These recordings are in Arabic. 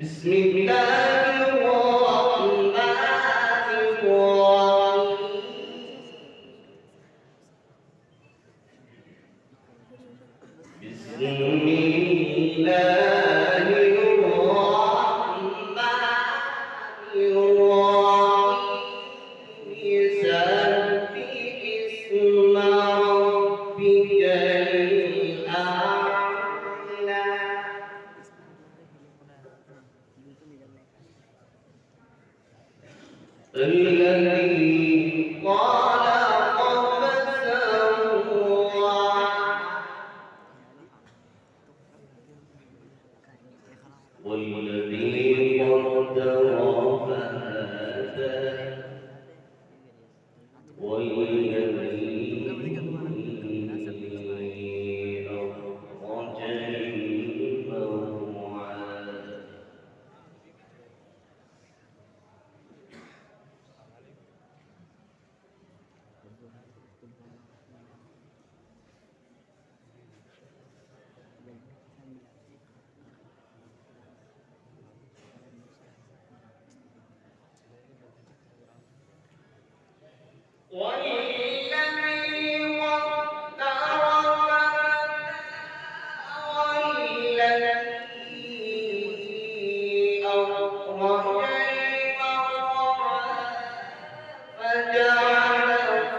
بسم الله الرحمن الرحيم. بسم الله الرحمن الرحيم. سبح اسم ربك الأعلى. الذي خلق فسوى والذي قدر فهدى والذي أخرج المرعى والذي قدر والذي أخرج المرعى فجعله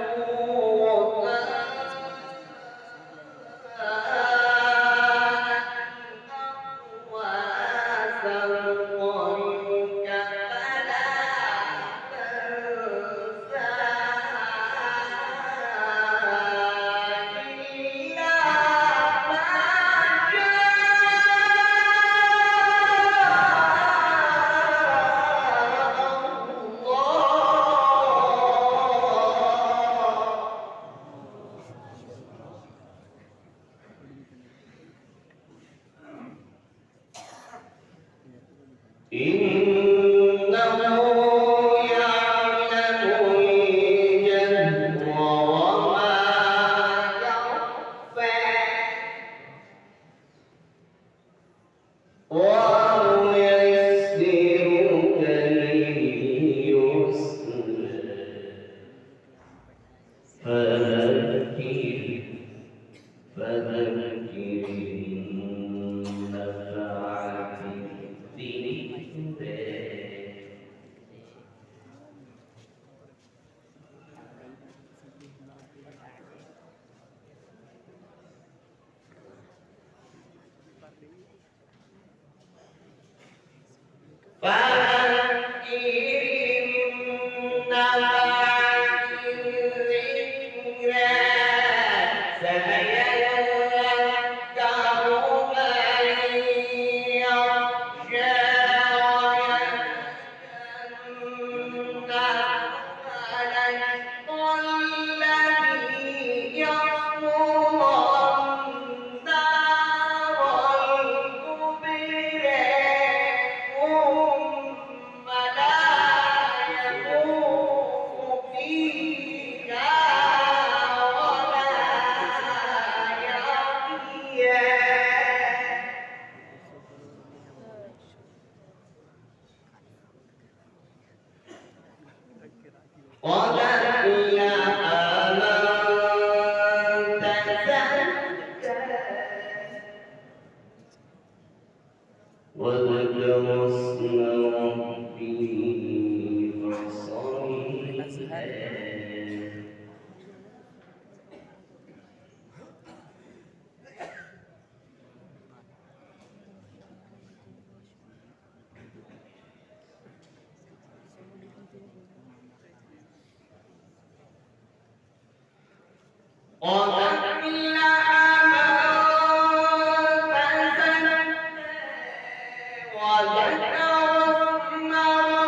إنه يعلم الجهر وما يخفى وييسرك لليسرى فذكر إن نفعت الذكرى. فذكر إن نفعت الذكرى سيذكر من يخشى ويتجنبها الذي يصلى النار الكبرى ثم لا يموت فيها ولا يحيا. قد أفلح من تزكى وذكر اسم ربه فصلى. قد أفلح من تزكى وذكر اسم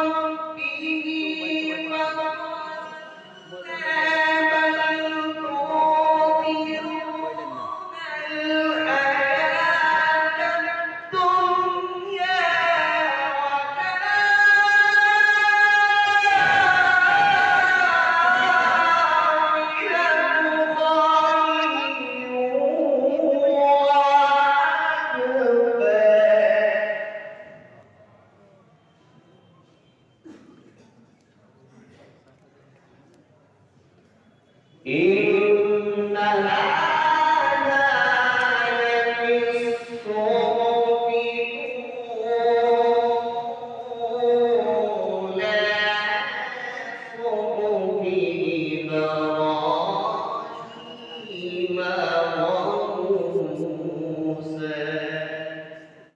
ربه فصلى. إن